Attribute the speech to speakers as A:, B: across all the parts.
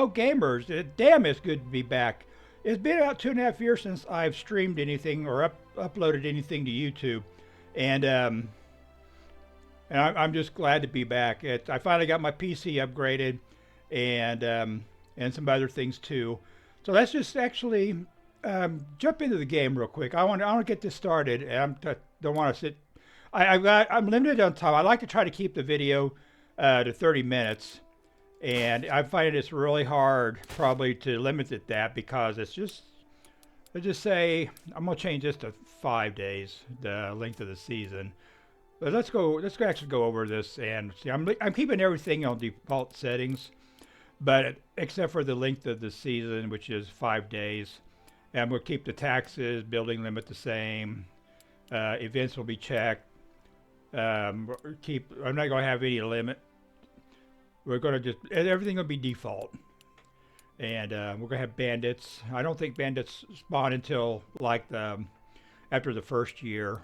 A: Hello gamers, damn it's good to be back. It's been about 2.5 years since I've streamed anything or uploaded anything to YouTube. And I'm just glad to be back. I finally got my PC upgraded and some other things too. So let's just actually jump into the game real quick. I want to get this started. I don't want to sit. I'm limited on time. I like to try to keep the video to 30 minutes. And I find it's really hard probably to limit it that because it's just, let's just say, I'm going to change this to 5 days, the length of the season. But let's actually go over this and see. I'm keeping everything on default settings, but except for the length of the season, which is 5 days. And we'll keep the taxes, building limit the same. Events will be checked. I'm not going to have any limit. We're going to everything will be default. And we're going to have bandits. I don't think bandits spawn until like after the first year.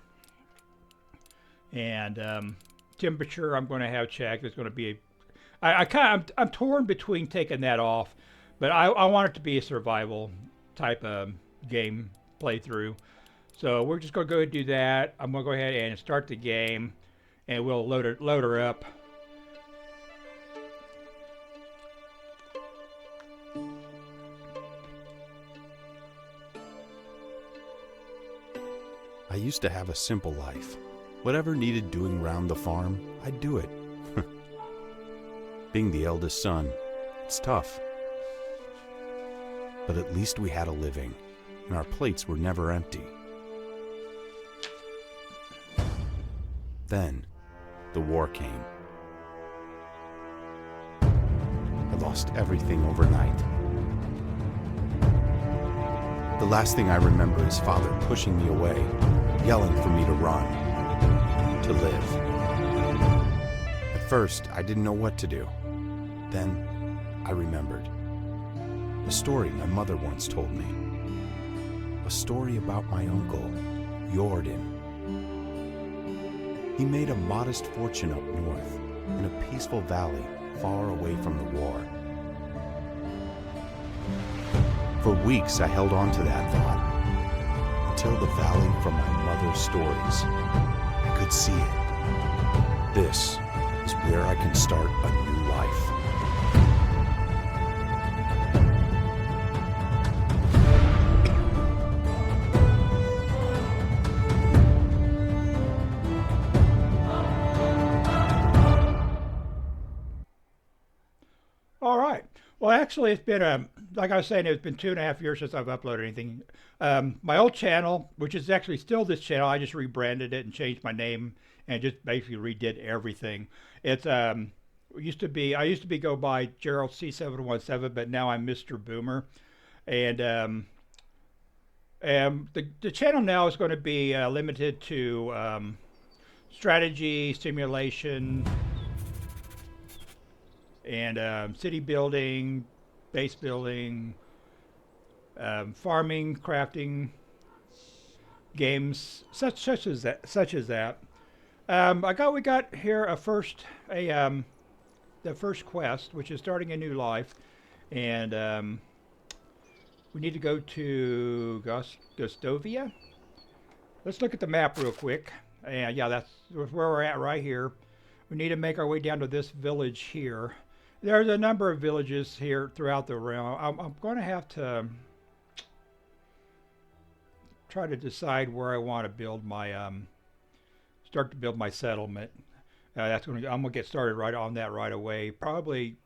A: And temperature I'm going to have checked. It's going to be I'm torn between taking that off, but I want it to be a survival type of game playthrough. So we're just going to go ahead and do that. I'm going to go ahead and start the game, and we'll load her up.
B: I used to have a simple life. Whatever needed doing round the farm, I'd do it. Being the eldest son, it's tough. But at least we had a living, and our plates were never empty. Then, the war came. I lost everything overnight. The last thing I remember is Father pushing me away, yelling for me to run, to live. At first, I didn't know what to do. Then, I remembered. A story my mother once told me. A story about my uncle, Jordan. He made a modest fortune up north, in a peaceful valley far away from the war. For weeks I held on to that thought, until the valley from my mother's stories. I could see it. This is where I can start a new life.
A: All right. Well, actually, it's been like I was saying, it's been 2.5 years since I've uploaded anything. My old channel, which is actually still this channel, I just rebranded it and changed my name and just basically redid everything. It's I used to be go by Gerald C717, but now I'm Mr.Boomer, and the channel now is going to be limited to strategy, simulation, and city building, base building, farming, crafting, games such as that. We got here the first quest, which is starting a new life, and we need to go to Gustovia. Let's look at the map real quick. And yeah, that's where we're at right here. We need to make our way down to this village here. There's a number of villages here throughout the realm. I'm going to have to try to decide where I want to build my start to build my settlement. I'm going to get started right on that right away. Probably,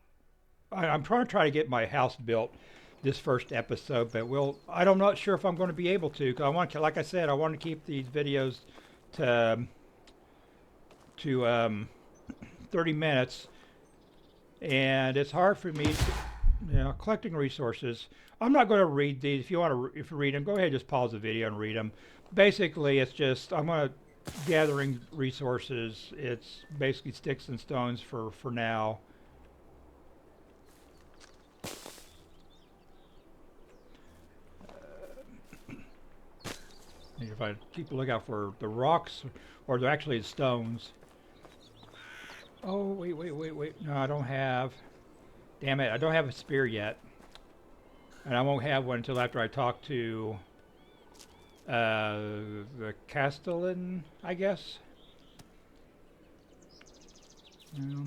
A: I'm trying to get my house built this first episode, but I'm not sure if I'm going to be able to. Cause I want to, like I said, I want to keep these videos to 30 minutes. And it's hard for me to, collecting resources. I'm not going to read these. If you read them, go ahead and just pause the video and read them. Basically, it's just, I'm going to gathering resources. It's basically sticks and stones for now. If I keep a lookout for the rocks, or they're actually stones. Oh, wait. No, I don't have Damn it, I don't have a spear yet. And I won't have one until after I talk to the castellan, I guess. Yeah.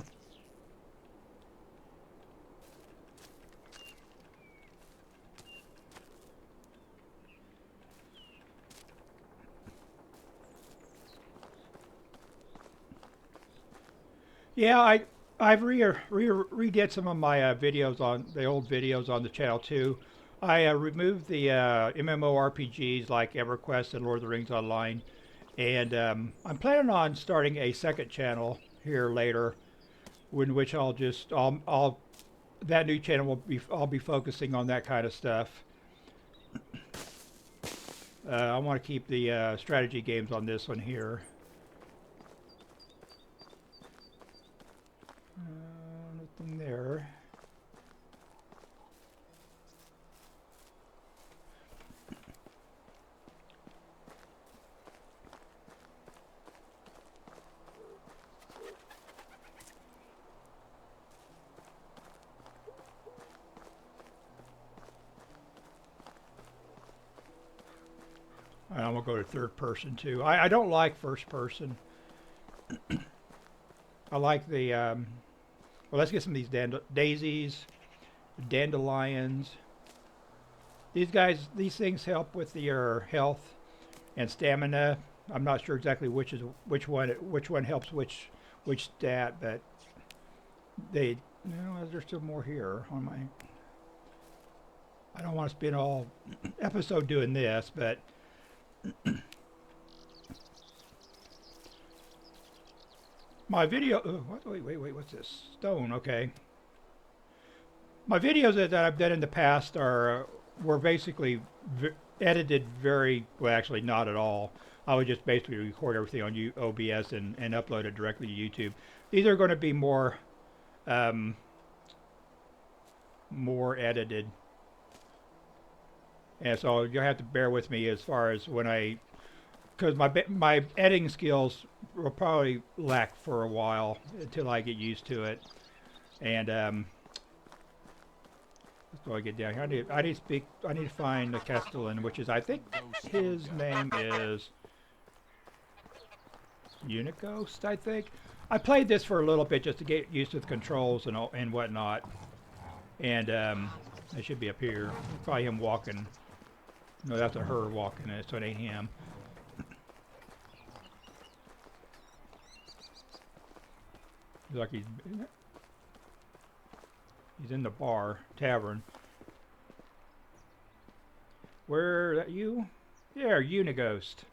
A: Yeah, I've redid some of my videos on the old videos on the channel too. I removed the MMORPGs like EverQuest and Lord of the Rings Online, and I'm planning on starting a second channel here later, in which I'll that new channel I'll be focusing on that kind of stuff. I want to keep the strategy games on this one here. Nothing there. I'm gonna go to third person too. I don't like first person. I like the well, let's get some of these daisies, dandelions. These things help with your health and stamina. I'm not sure exactly which one helps which stat, but they, there's still more here on my. I don't want to spend all episode doing this, but my video. Wait, what's this? Stone. Okay. My videos that I've done in the past were basically edited very well. Actually, not at all. I would just basically record everything on OBS and upload it directly to YouTube. These are going to be more edited, and so you'll have to bear with me as far as when because my editing skills will probably lack for a while until I get used to it. And so I get down here. I need to find the castellan, which is, I think his name is Unighost, I think. I played this for a little bit just to get used to the controls and whatnot. And it should be up here. Probably him walking. No, that's a her walking, so it ain't him. Like he's in the tavern. Where that you? Yeah, Unighost.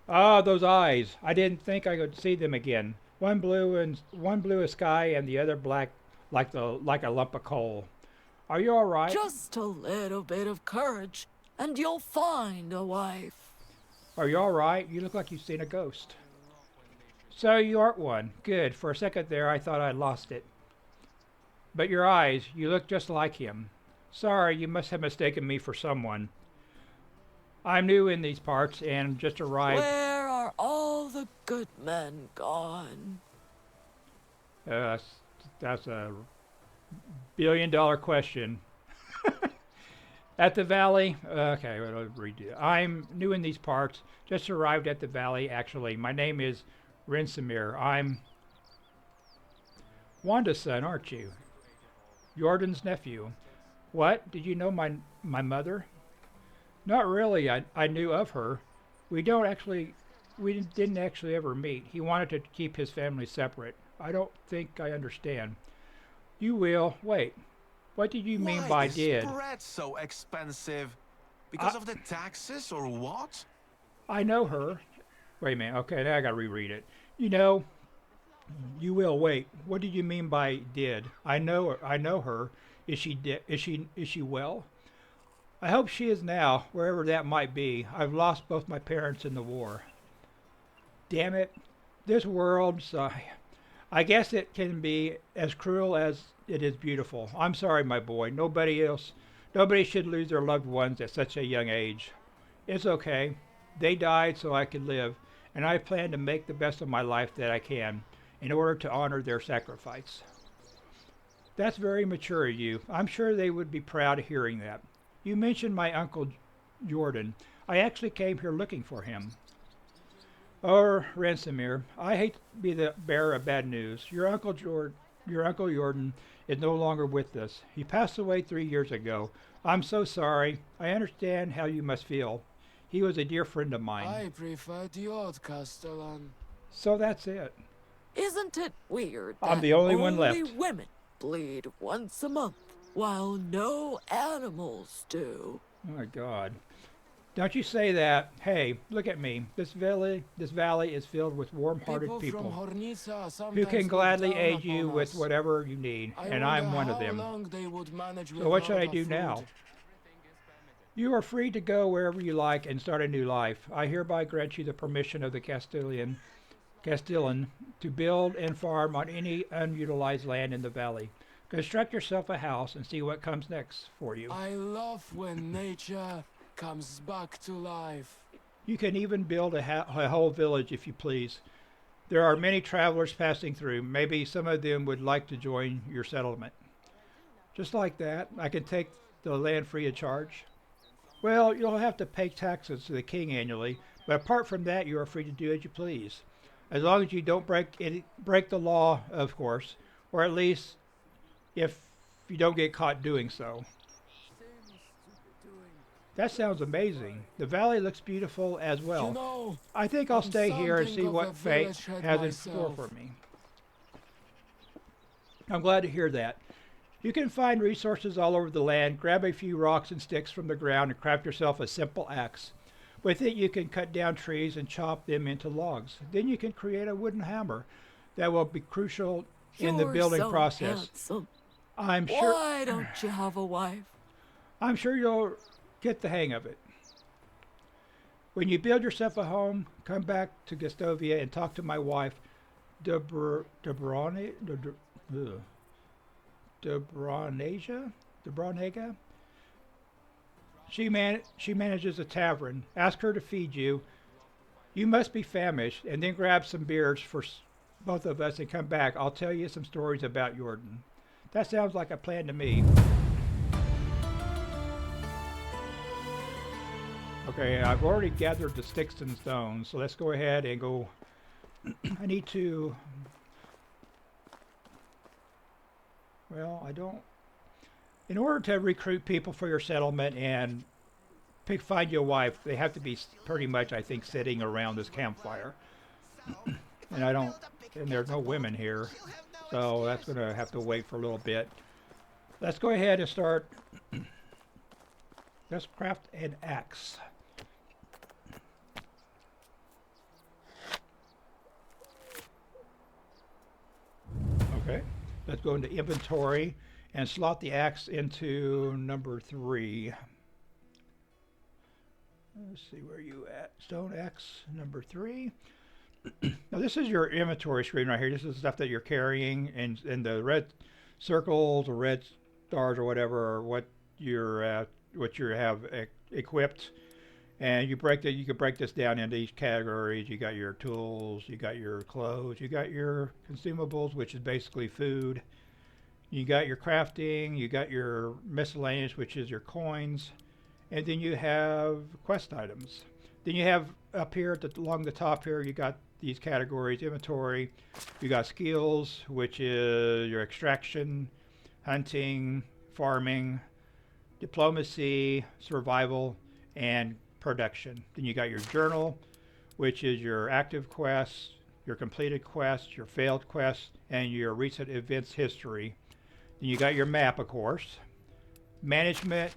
A: Ah, those eyes. I didn't think I could see them again. One blue as sky and the other black like a lump of coal. Are you all right?
C: Just a little bit of courage and you'll find a wife.
A: Are you all right? You look like you've seen a ghost. So you aren't one. Good. For a second there, I thought I'd lost it. But your eyes, you look just like him. Sorry, you must have mistaken me for someone. I'm new in these parts and just arrived.
C: Where are all the good men gone?
A: That's a billion-dollar question. At the valley, okay, well, I'll redo. I'm new in these parts. Just arrived at the valley, actually. My name is Rensimir. I'm Wanda's son, aren't you? Jordan's nephew. What? Did you know my mother? Not really. I knew of her. We didn't actually ever meet. He wanted to keep his family separate. I don't think I understand. You will. Wait. What did you mean by did?
D: Why is bread so expensive? Because of the taxes or what?
A: I know her. Wait a minute. Okay, now I gotta reread it. You will. Wait. What did you mean by did? I know her. Is she well? I hope she is now, wherever that might be. I've lost both my parents in the war. Damn it. This world, I guess it can be as cruel as it is beautiful. I'm sorry, my boy. Nobody should lose their loved ones at such a young age. It's okay. They died so I could live, and I plan to make the best of my life that I can in order to honor their sacrifice. That's very mature of you. I'm sure they would be proud of hearing that. You mentioned my uncle Jordan. I actually came here looking for him. Oh, Ransomir, I hate to be the bearer of bad news. Your uncle Jordan is no longer with us. He passed away 3 years ago. I'm so sorry. I understand how you must feel. He was a dear friend of mine.
E: I prefer the old castellan.
A: So that's it.
C: Isn't it weird
A: I'm
C: that
A: the only one left.
C: women bleed once a month while no animals do?
A: Oh my God. Don't you say that. Hey, look at me. This valley is filled with warm-hearted
E: From
A: people
E: Hornica
A: who
E: sometimes
A: can
E: look
A: gladly
E: down
A: aid you
E: upon
A: with
E: us.
A: whatever you need,
E: I
A: and
E: wonder
A: I'm one of
E: how
A: them.
E: long they would manage
A: So what should I
E: without
A: do
E: food.
A: now? You are free to go wherever you like and start a new life. I hereby grant you the permission of the Castellan to build and farm on any unutilized land in the valley. Construct yourself a house and see what comes next for you.
E: I love when nature comes back to life.
A: You can even build a whole village if you please. There are many travelers passing through. Maybe some of them would like to join your settlement. Just like that, I can take the land free of charge. Well, you'll have to pay taxes to the king annually, but apart from that, you are free to do as you please. As long as you don't break the law, of course, or at least if you don't get caught doing so. That sounds amazing. The valley looks beautiful as well.
E: You know,
A: I think I'll
E: I'm
A: stay here and
E: something
A: see
E: of
A: what
E: a
A: fate
E: village head
A: has in store
E: myself.
A: for me. I'm glad to hear that. You can find resources all over the land. Grab a few rocks and sticks from the ground and craft yourself a simple axe. With it, you can cut down trees and chop them into logs. Then you can create a wooden hammer that will be crucial in the
C: You're
A: building
C: so
A: process.
C: handsome.
A: I'm sure.
C: Why don't you have a wife?
A: I'm sure you'll get the hang of it. When you build yourself a home, come back to Gastovia and talk to my wife, Debronega. She manages a tavern. Ask her to feed you. You must be famished, and then grab some beers for both of us and come back. I'll tell you some stories about Jordan. That sounds like a plan to me. Okay, I've already gathered the sticks and stones, so let's go ahead and go. I need to. Well, I don't. In order to recruit people for your settlement and find you a wife, they have to be pretty much, I think, sitting around this campfire. And I don't. And there's no women here, so that's going to have to wait for a little bit. Let's go ahead and start. Let's craft an axe. Okay, let's go into inventory and slot the axe into number 3. Let's see where you at. Stone axe number 3. Now this is your inventory screen right here. This is stuff that you're carrying, and the red circles or red stars or whatever are what you have equipped. And you can break this down into each categories. You got your tools, you got your clothes, you got your consumables, which is basically food. You got your crafting, you got your miscellaneous, which is your coins, and then you have quest items. Then you have up here along the top here, you got these categories: inventory, you got skills, which is your extraction, hunting, farming, diplomacy, survival, and production. Then you got your journal, which is your active quests, your completed quests, your failed quests, and your recent events history. Then you got your map, of course. Management.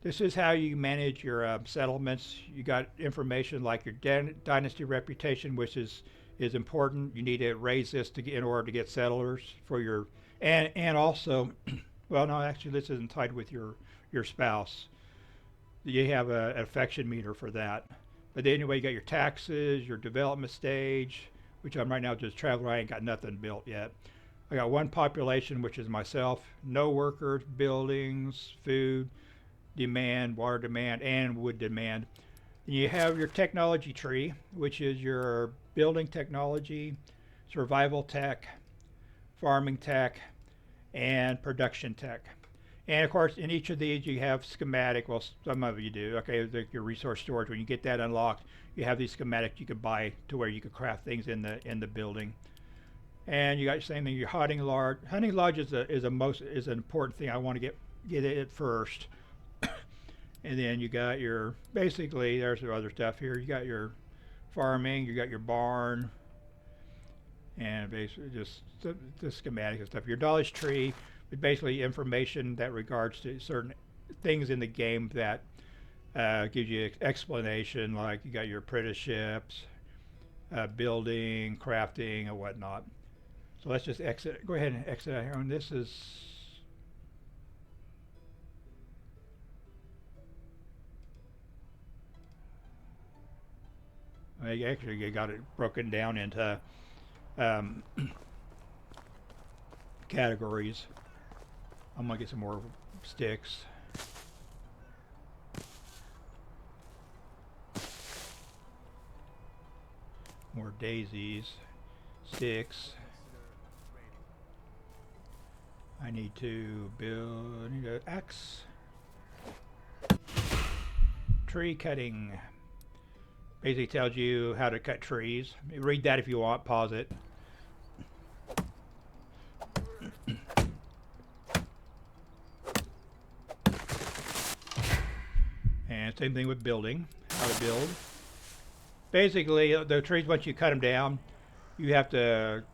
A: This is how you manage your settlements. You got information like your dynasty reputation, which is important. You need to raise this in order to get settlers for your and also, well, no, actually, this isn't tied with your spouse. You have an affection meter for that. But anyway, you got your taxes, your development stage, which I'm right now just traveling. I ain't got nothing built yet. I got one population, which is myself. No workers, buildings, food demand, water demand, and wood demand. And you have your technology tree, which is your building technology, survival tech, farming tech, and production tech. And of course, in each of these, you have schematic. Well, some of you do. Okay, like your resource storage. When you get that unlocked, you have these schematics you could buy to where you could craft things in the building. And you got the same thing. Your hunting lodge. Hunting lodge is an important thing. I want to get it first. And then you got your, basically, there's some other stuff here. You got your farming. You got your barn. And basically just the schematic and stuff. Your knowledge tree is basically information that regards to certain things in the game that gives you explanation, like you got your apprenticeships, building, crafting, and whatnot. So let's just exit. Go ahead and exit out here. And this is... I actually got it broken down into categories. I'm gonna get some more sticks. More daisies, sticks. I need to build, I need an axe. Tree cutting. Basically tells you how to cut trees. Read that if you want, pause it. And same thing with building, how to build. Basically, the trees, once you cut them down, you have to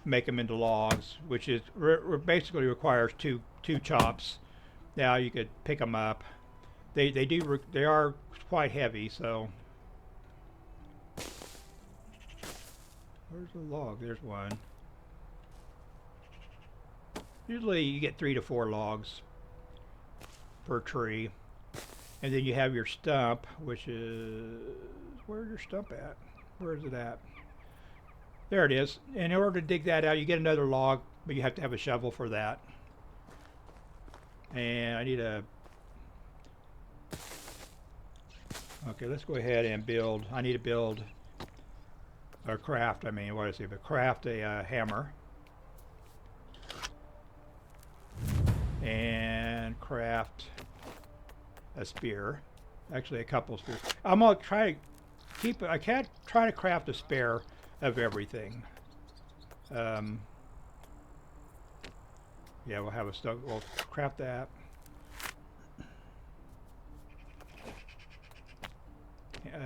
A: make them into logs, which is basically requires two chops. Now you could pick them up. They are quite heavy, so. Where's the log? There's one. Usually you get 3 to 4 logs per tree. And then you have your stump, which is... Where's your stump at? Where is it at? There it is. And in order to dig that out, you get another log, but you have to have a shovel for that. And I need a... Okay, let's go ahead and build. I need to build... Or craft, I mean, what is it? But craft a hammer. And craft a spear. Actually, a couple of spears. I'm gonna try to keep. I can't try to craft a spare of everything. Yeah, we'll have a stuff. We'll craft that.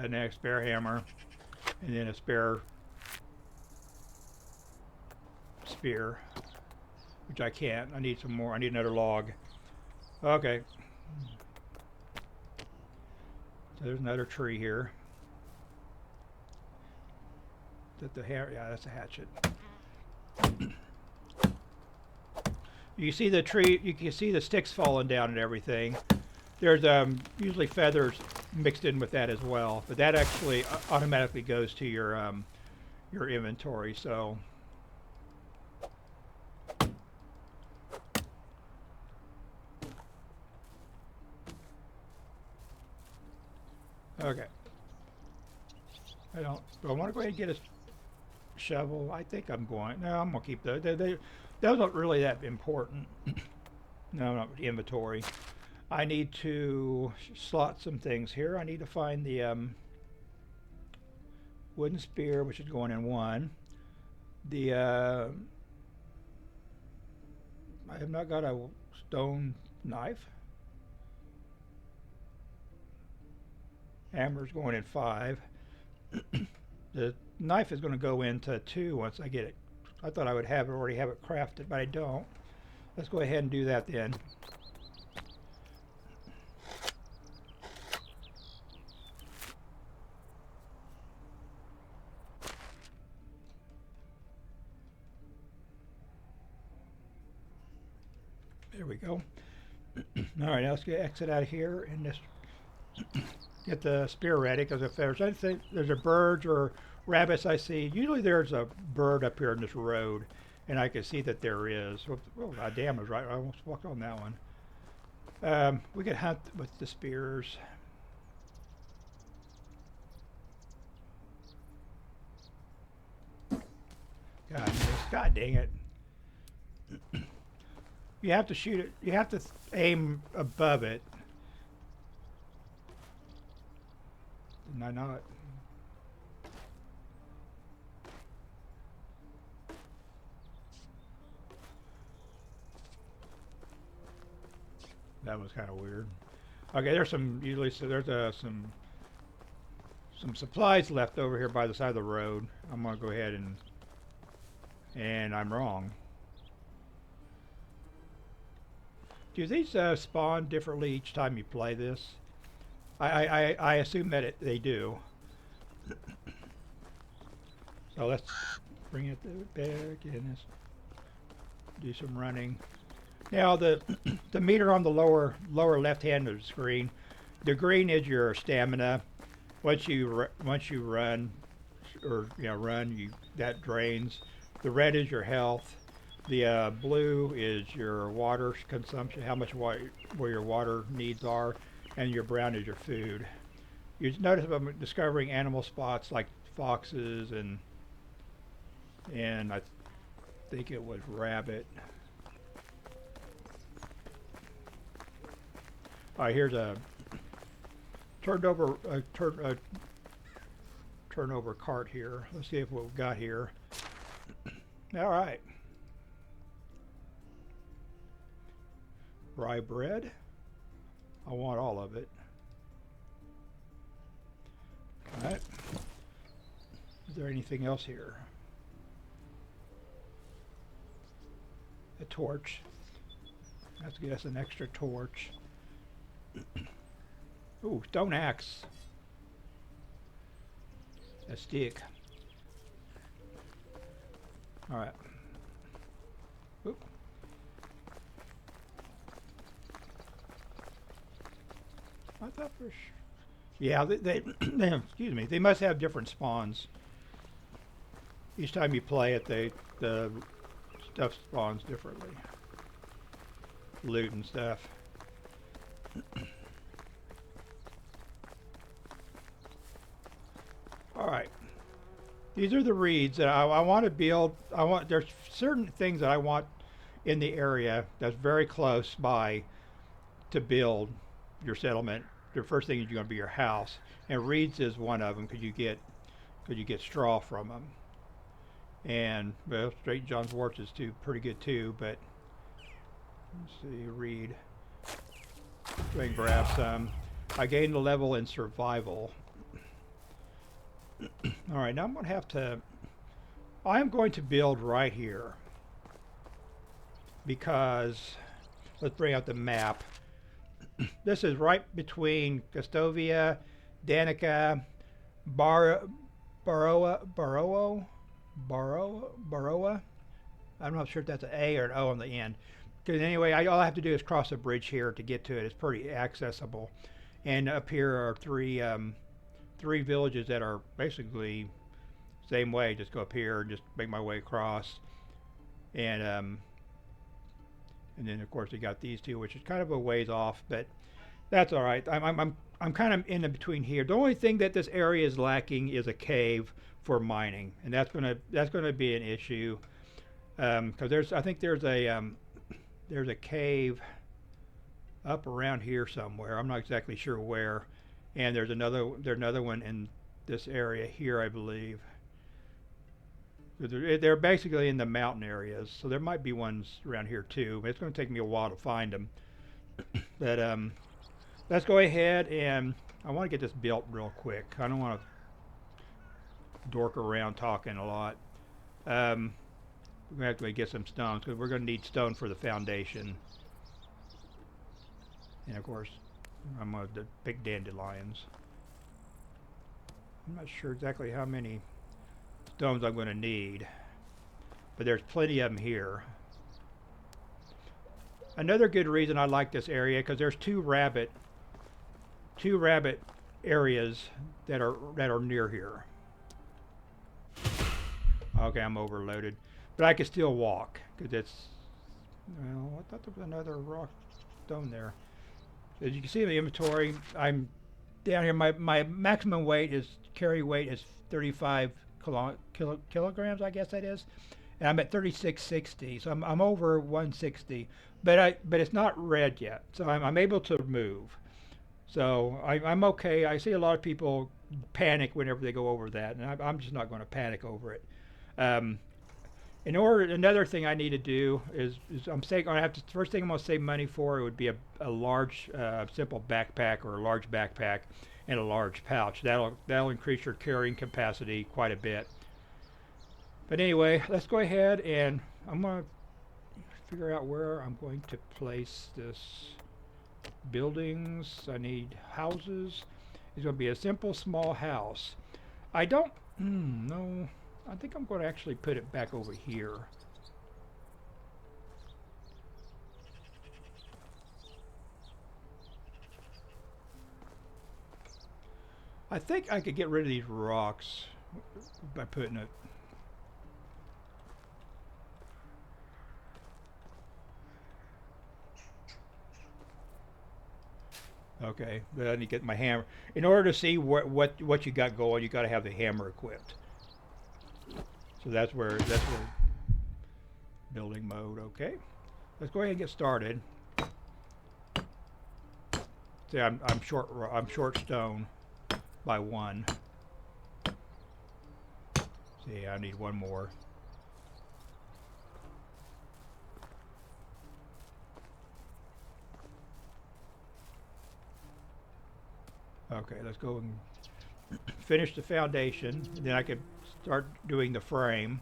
A: Next, spare hammer, and then a spare spear, which I can't. I need some more. I need another log. Okay. So there's another tree here. Is that the hair? Yeah, that's a hatchet. You see the tree. You can see the sticks falling down and everything. There's usually feathers mixed in with that as well, but that actually automatically goes to your inventory. So. Okay. Do I want to go ahead and get a shovel? I think I'm going. No, I'm going to keep those. Those aren't really that important. No, not inventory. I need to slot some things here. I need to find the wooden spear, which is going in one. The I have not got a stone knife. Hammer's going in 5. The knife is going to go into 2 once I get it. I thought I would already have it crafted, but I don't. Let's go ahead and do that then. There we go. All right, now let's exit out of here and just get the spear ready, because if there's anything, there's a birds or rabbits I see, usually there's a bird up here in this road, and I can see that there is. Oh, damn, I was right. I almost walked on that one. We could hunt with the spears. God dang it. You have to shoot it. You have to aim above it. Didn't I know it? That was kind of weird. Okay, there's some usually so there's some supplies left over here by the side of the road. I'm gonna go ahead and I'm wrong. Do these spawn differently each time you play this? I assume that they do. So let's bring it back in. Let's do some running. Now the the meter on the lower left hand of the screen, the green is your stamina. Once you run, or that drains. The red is your health. The blue is your water consumption, how much water, where your water needs are, and your brown is your food. You notice I'm discovering animal spots like foxes and I think it was rabbit. All right, here's a turnover cart here. Let's see what we've got here. All right. Rye bread. I want all of it. All right. Is there anything else here? A torch. Let's get us an extra torch. Ooh, stone axe. A stick. All right. Oop. I thought for sure. Yeah, they excuse me. They must have different spawns. Each time you play it, the stuff spawns differently. Loot and stuff. All right. These are the reeds that I want to build. There's certain things that I want in the area that's very close by to build your settlement. The first thing is going to be your house, and reeds is one of them because you get straw from them. And well, straight John's wort is pretty good too. But let's see, reed. Go ahead and grab some. I gained a level in survival. All right, now I'm going to build right here because let's bring out the map. This is right between Castovia, Danica, Baroa. I'm not sure if that's an A or an O on the end. Because anyway, all I have to do is cross a bridge here to get to it. It's pretty accessible. And up here are three villages that are basically same way. Just go up here and just make my way across. And then of course you got these two, which is kind of a ways off, but that's all right. I'm kind of in between here. The only thing that this area is lacking is a cave for mining, and that's gonna be an issue because I think there's a cave up around here somewhere. I'm not exactly sure where, and there's another one in this area here, I believe. They're basically in the mountain areas, so there might be ones around here too. But it's going to take me a while to find them. But let's go ahead and I want to get this built real quick. I don't want to dork around talking a lot. We're going to have to get some stones because we're going to need stone for the foundation. And of course, I'm going to pick dandelions. I'm not sure exactly how many stones I'm going to need, but there's plenty of them here. Another good reason I like this area because there's two rabbit areas that are near here. Okay, I'm overloaded, but I can still walk because it's, well, I thought there was another rock stone there. As you can see in the inventory, I'm down here. My maximum carry weight is 35 kilograms, I guess that is, and I'm at 3660, so I'm over 160, but it's not red yet, so I'm able to move. So I'm okay. I see a lot of people panic whenever they go over that, and I'm just not going to panic over it. Another thing I need to do is I have to, first thing I'm going to save money for, it would be a large, simple backpack, or a large backpack and a large pouch. That'll increase your carrying capacity quite a bit. But anyway, let's go ahead, and I'm going to figure out where I'm going to place this. Buildings, I need houses. It's going to be a simple small house. I don't, no, I think I'm going to actually put it back over here. I think I could get rid of these rocks by putting it. Okay, but I need to get my hammer. In order to see what you got going, you got to have the hammer equipped. So that's where building mode. Okay, let's go ahead and get started. See, I'm short stone by 1. See, I need 1 more. Okay, let's go and finish the foundation, and then I can start doing the frame.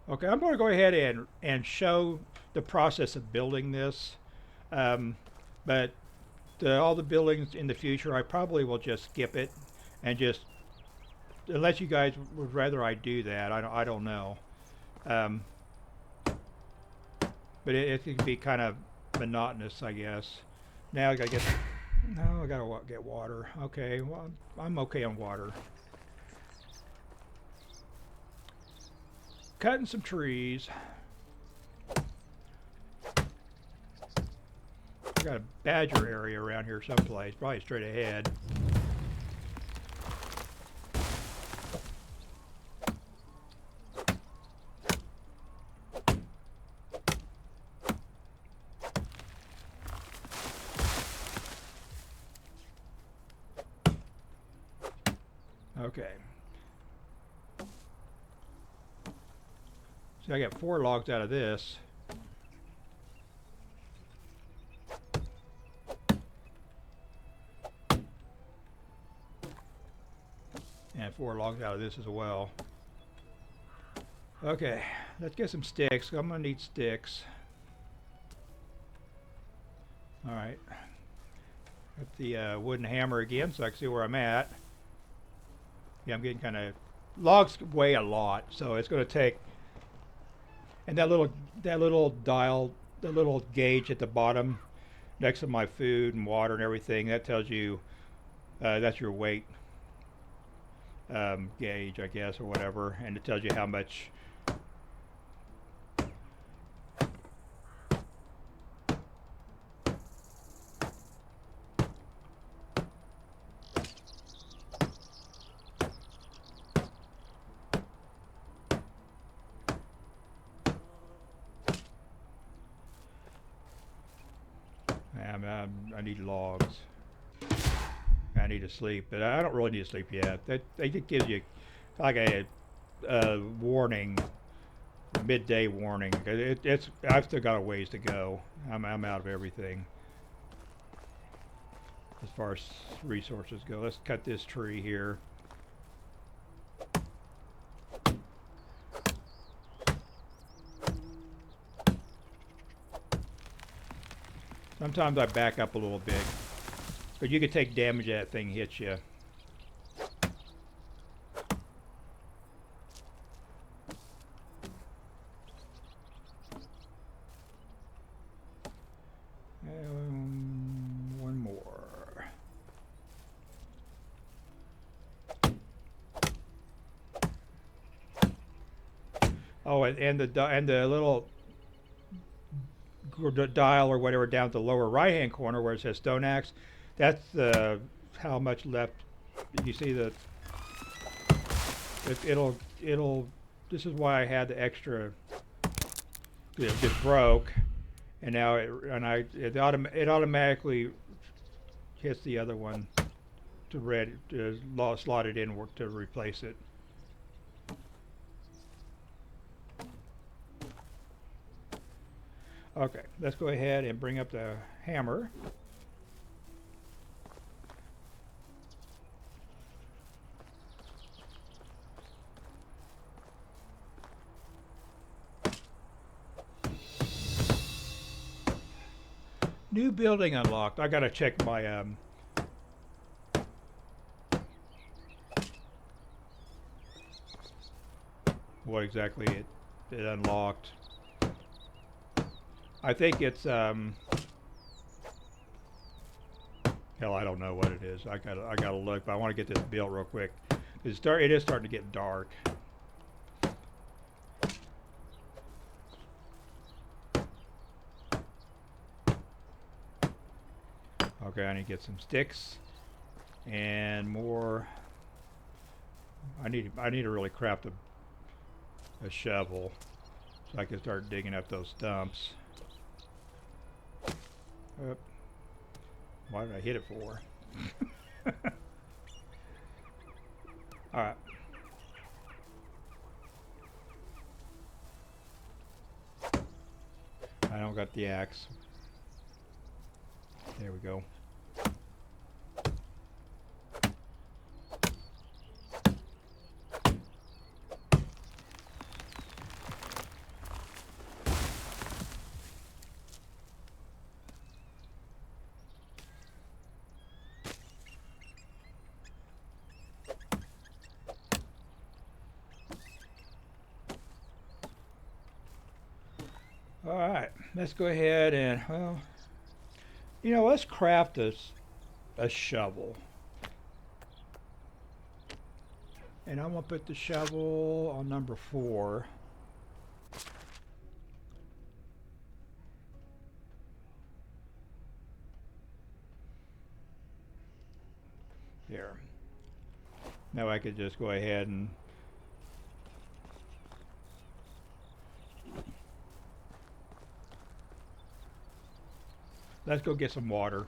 A: Okay, I'm going to go ahead and show the process of building this, but all the buildings in the future, I probably will just skip it, and just, unless you guys would rather I do that, I don't know. But it can be kind of monotonous, I guess. Now I gotta get water. Okay, well, I'm okay on water. Cutting some trees. Got a badger area around here someplace, probably straight ahead. Okay. So I got 4 logs out of this. And 4 logs out of this as well. Okay, let's get some sticks. I'm gonna need sticks. Alright. Got the wooden hammer again so I can see where I'm at. Yeah, I'm getting kind of, logs weigh a lot, so it's going to take, and that little dial, the little gauge at the bottom next to my food and water and everything, that tells you that's your weight gauge, I guess, or whatever, and it tells you how much. I need logs. I need to sleep, but I don't really need to sleep yet. They just gives you like a warning, midday warning. I've still got a ways to go. I'm out of everything as far as resources go. Let's cut this tree here. Sometimes I back up a little bit, but you can take damage that thing hits you. One more. Oh, and the little dial or whatever down at the lower right hand corner where it says stone axe, that's how much left. You see the It'll. This is why I had the extra. It just broke, and now it automatically hits the other one to slot it in to replace it. Okay, let's go ahead and bring up the hammer. New building unlocked. I gotta check my what exactly it unlocked. I think it's hell, I don't know what it is. I gotta look, but I want to get this built real quick. It is starting to get dark. Okay, I need to get some sticks and more. I need to really craft a shovel so I can start digging up those stumps. Why did I hit it for? Alright. I don't got the axe. There we go. Alright, let's go ahead and, well, let's craft a shovel. And I'm going to put the shovel on number 4. There. Now I could just go ahead and let's go get some water.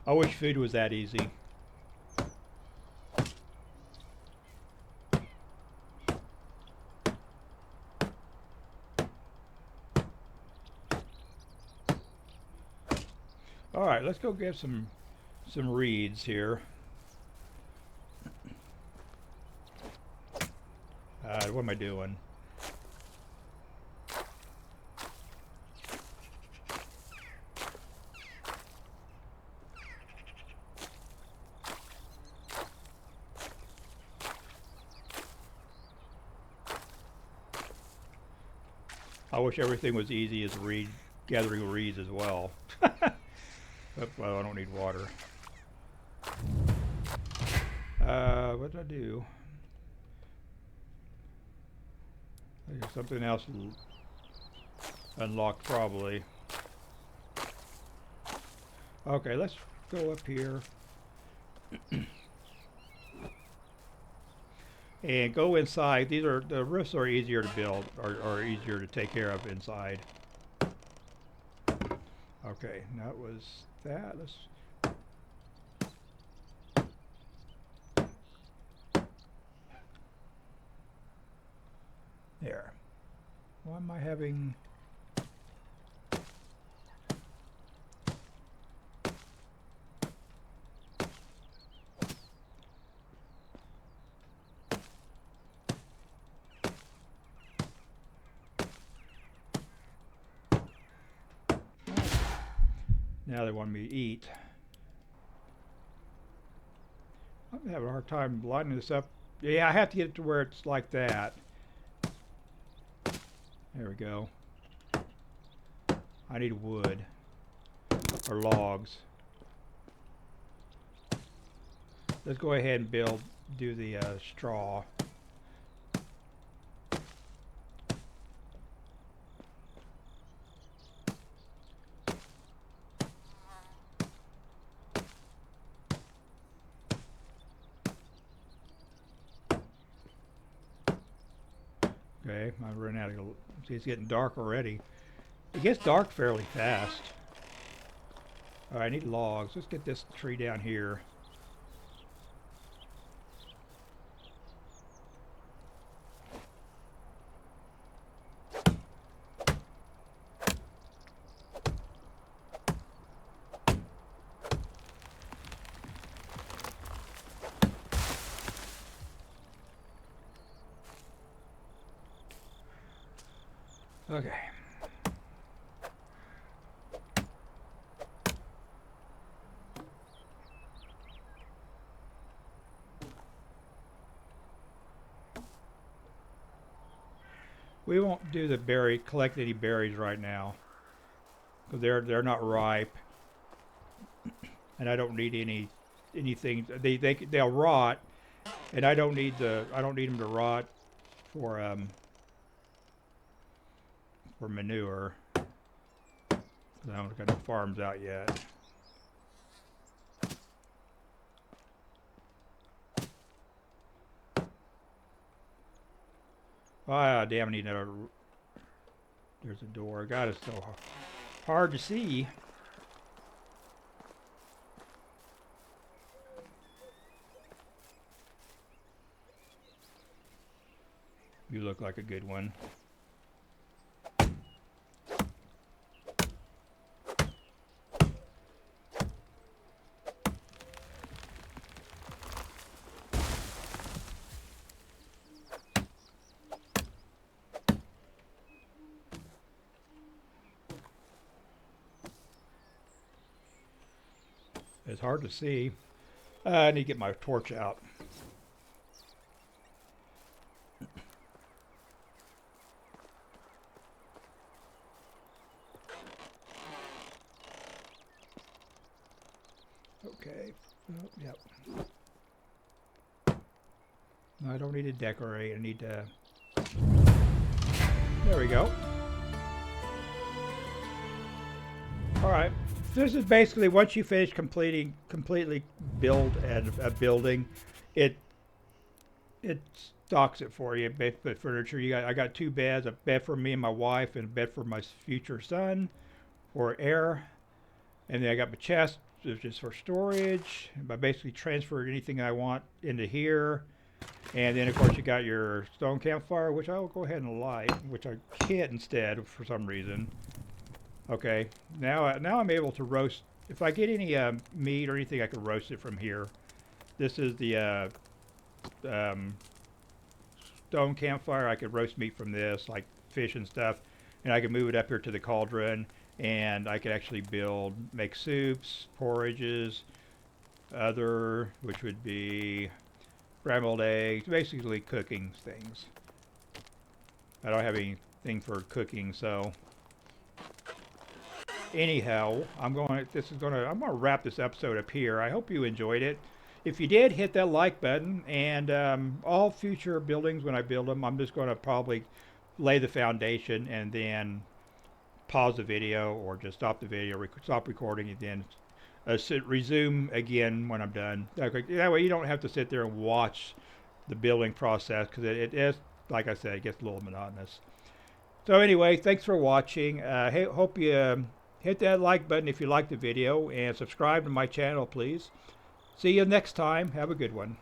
A: I wish food was that easy. All right, let's go get some reeds here. What am I doing? I wish everything was easy as gathering reeds as well. Well, I don't need water. What did I do? There's something else unlocked probably. Okay, let's go up here and go inside. The roofs are easier to build or easier to take care of inside. Okay, that was that. Let's there. Why am I having now they want me to eat. I'm having a hard time lining this up. Yeah, I have to get it to where it's like that. There we go. I need wood or logs. Let's go ahead and do the straw. Okay, I'm running out of. See, it's getting dark already. It gets dark fairly fast. All right, I need logs. Let's get this tree down here. Okay. We won't do the collect any berries right now, because they're not ripe, and I don't need anything. They'll rot, and I don't need them to rot for manure. I don't got no farms out yet. Ah, damn, I need another. There's a door. God, it's so hard to see. You look like a good one. It's hard to see. I need to get my torch out. Okay. Oh, yep. No, I don't need to decorate. I need to... There we go. All right. This is basically once you finish completely build a building, it stocks it for you. But furniture, I got 2 beds, a bed for me and my wife, and a bed for my future son, for air, and then I got my chest, which is for storage. I basically transferred anything I want into here, and then of course you got your stone campfire, which I will go ahead and light, which I can't instead for some reason. Okay, now I'm able to roast. If I get any meat or anything, I can roast it from here. This is the stone campfire. I could roast meat from this, like fish and stuff, and I can move it up here to the cauldron, and I could actually make soups, porridges, which would be scrambled eggs, basically cooking things. I don't have anything for cooking, so. Anyhow, I'm gonna wrap this episode up here. I hope you enjoyed it. If you did, hit that like button, and all future buildings, when I build them, I'm just going to probably lay the foundation and then pause the video, or just stop the video, stop recording, and then resume again when I'm done. That way you don't have to sit there and watch the building process, because it is, like I said, it gets a little monotonous. So anyway, thanks for watching. Hope you hit that like button if you liked the video, and subscribe to my channel, please. See you next time. Have a good one.